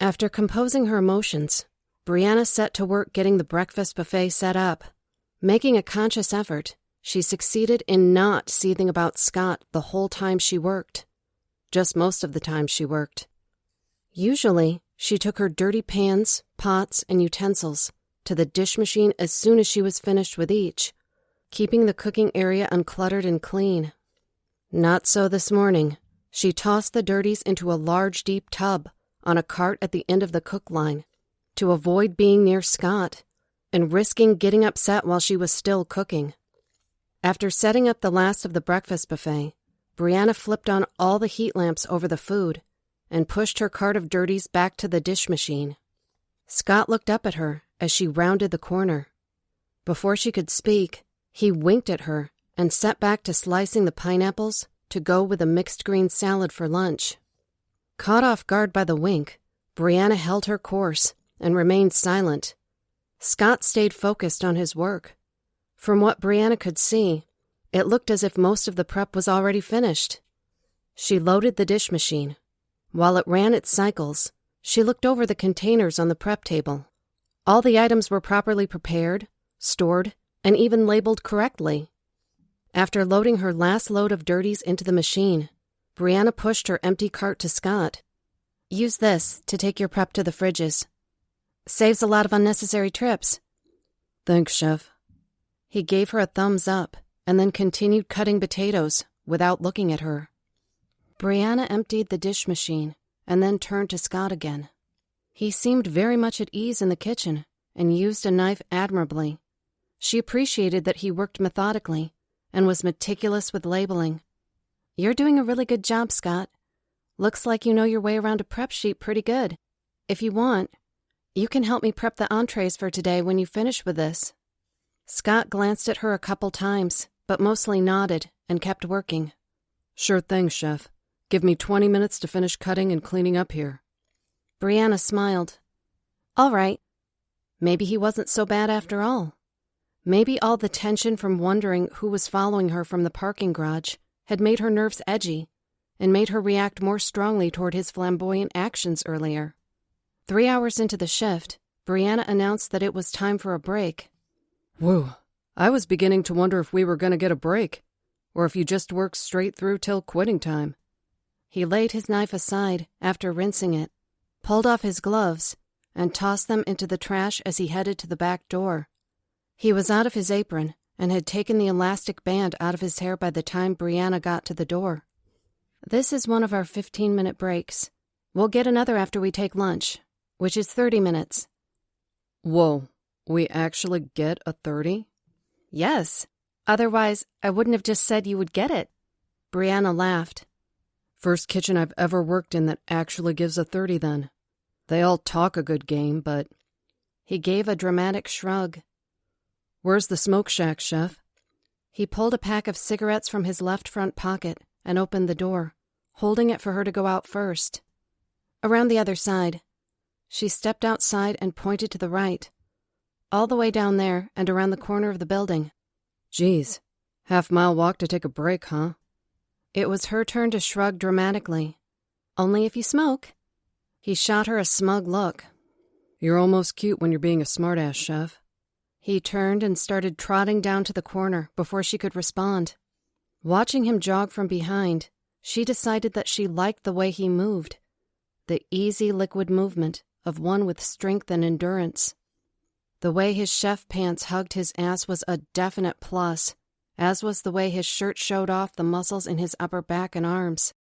After composing her emotions, Brianna set to work getting the breakfast buffet set up. Making a conscious effort, she succeeded in not seething about Scott the whole time she worked. Just most of the time she worked. Usually, she took her dirty pans, pots, and utensils to the dish machine as soon as she was finished with each, keeping the cooking area uncluttered and clean. Not so this morning. She tossed the dirties into a large, deep tub on a cart at the end of the cook line to avoid being near Scott and risking getting upset while she was still cooking. After setting up the last of the breakfast buffet, Brianna flipped on all the heat lamps over the food and pushed her cart of dirties back to the dish machine. Scott looked up at her as she rounded the corner. Before she could speak, he winked at her and set back to slicing the pineapples to go with a mixed green salad for lunch. Caught off guard by the wink, Brianna held her course and remained silent. Scott stayed focused on his work. From what Brianna could see, it looked as if most of the prep was already finished. She loaded the dish machine. While it ran its cycles, she looked over the containers on the prep table. All the items were properly prepared, stored, and even labeled correctly. After loading her last load of dirties into the machine, Brianna pushed her empty cart to Scott. "Use this to take your prep to the fridges. Saves a lot of unnecessary trips." "Thanks, Chef." He gave her a thumbs up and then continued cutting potatoes without looking at her. Brianna emptied the dish machine and then turned to Scott again. He seemed very much at ease in the kitchen and used a knife admirably. She appreciated that he worked methodically and was meticulous with labeling. "You're doing a really good job, Scott. Looks like you know your way around a prep sheet pretty good. If you want, you can help me prep the entrees for today when you finish with this." Scott glanced at her a couple times, but mostly nodded and kept working. "Sure thing, Chef. Give me 20 minutes to finish cutting and cleaning up here." Brianna smiled. All right. Maybe he wasn't so bad after all. Maybe all the tension from wondering who was following her from the parking garage had made her nerves edgy and made her react more strongly toward his flamboyant actions earlier. 3 hours into the shift, Brianna announced that it was time for a break. "Whew, I was beginning to wonder if we were going to get a break, or if you just worked straight through till quitting time." He laid his knife aside after rinsing it, pulled off his gloves, and tossed them into the trash as he headed to the back door. He was out of his apron and had taken the elastic band out of his hair by the time Brianna got to the door. "This is one of our 15-minute breaks. We'll get another after we take lunch, which is 30 minutes. "Whoa, we actually get a 30? "Yes. Otherwise, I wouldn't have just said you would get it." Brianna laughed. "First kitchen I've ever worked in that actually gives a 30 then. They all talk a good game, but..." He gave a dramatic shrug. "Where's the smoke shack, Chef?" He pulled a pack of cigarettes from his left front pocket and opened the door, holding it for her to go out first. "Around the other side." She stepped outside and pointed to the right. "All the way down there and around the corner of the building." "Geez, half-mile walk to take a break, huh?" It was her turn to shrug dramatically. "Only if you smoke." He shot her a smug look. "You're almost cute when you're being a smartass, Chef." He turned and started trotting down to the corner before she could respond. Watching him jog from behind, she decided that she liked the way he moved, the easy liquid movement of one with strength and endurance. The way his chef pants hugged his ass was a definite plus, as was the way his shirt showed off the muscles in his upper back and arms.